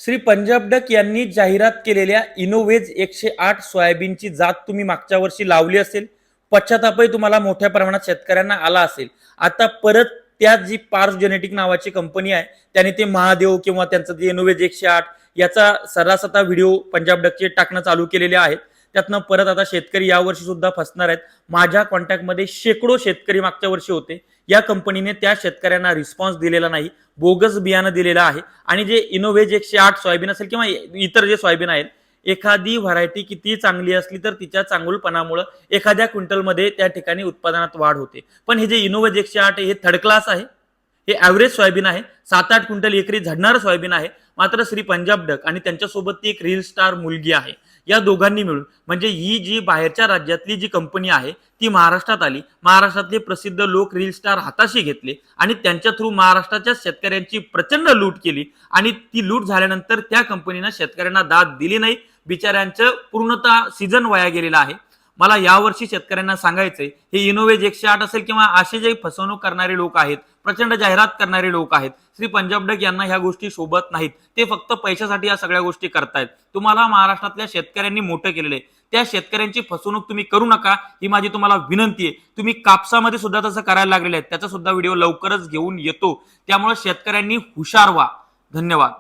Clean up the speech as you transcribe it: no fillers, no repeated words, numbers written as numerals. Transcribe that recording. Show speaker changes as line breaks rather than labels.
Shri Punjab duck यांनी जाहिरात केलेल्या इनोव्हेज 108 सोयाबीनची जात तुम्ही मागच्या वर्षी लावली असेल. पश्चातापही तुम्हाला मोठ्या प्रमाणात शेतकऱ्यांना आला असेल. आता परत त्या जी पार्स जेनेटिक नावाची कंपनी आहे त्याने ते महादेव किंवा त्यांचं जे इनोव्हेज 108 याचा सर्रास आता व्हिडिओ पंजाब डकचे टाकणं चालू केलेले आहेत. त्यातनं परत आता शेतकरी यावर्षी सुद्धा फसणार आहेत. माझ्या कॉन्टॅक्टमध्ये शेकडो शेतकरी मागच्या वर्षी होते. या कंपनीने त्या शेतकऱ्यांना रिस्पॉन्स दिलेला नाही, बोगस बियाणं दिलेलं आहे. आणि जे इनोव्हेज 108 सोयाबीन असेल किंवा इतर जे सोयाबीन आहेत, एखादी व्हरायटी किती चांगली असली तर तिच्या चांगुलपणामुळे एखाद्या क्विंटलमध्ये त्या ठिकाणी उत्पादनात वाढ होते. पण हे जे इनोव्हेज 108 हे थर्ड क्लास आहे, हे ॲव्हरेज सोयाबीन आहे, 7-8 क्विंटल एकरी झडणारं सोयाबीन आहे. मात्र श्री पंजाब डक आणि त्यांच्यासोबत ती एक रील स्टार मुलगी आहे, या दोघांनी मिळून म्हणजे ही जी बाहेरच्या राज्यातली जी कंपनी आहे ती महाराष्ट्रात आली. महाराष्ट्रातले प्रसिद्ध लोक रील स्टार हाताशी घेतले आणि त्यांच्या थ्रू महाराष्ट्राच्या शेतकऱ्यांची प्रचंड लूट केली. आणि ती लूट झाल्यानंतर त्या कंपनीनं शेतकऱ्यांना दाद दिली नाही. बिचाऱ्यांचं पूर्णतः सीझन वाया गेलेला आहे. मला यावर्षी शेतकऱ्यांना सांगायचंय, हे इनोव्हेज 108 असेल किंवा असे जे फसवणूक करणारे लोक आहेत, प्रचंड जाहिरात करणारे लोक आहेत, श्री पंजाब डक यांना ह्या गोष्टी शोभत नाहीत. ते फक्त पैशासाठी या सगळ्या गोष्टी करतायत. तुम्हाला महाराष्ट्रातल्या शेतकऱ्यांनी मोठं केलेलं आहे, त्या शेतकऱ्यांची फसवणूक तुम्ही करू नका, ही माझी तुम्हाला विनंती आहे. तुम्ही कापसामध्ये सुद्धा तसं करायला लागलेले आहेत, त्याचा सुद्धा व्हिडिओ लवकरच घेऊन येतो. त्यामुळे शेतकऱ्यांनी हुशार व्हा. धन्यवाद.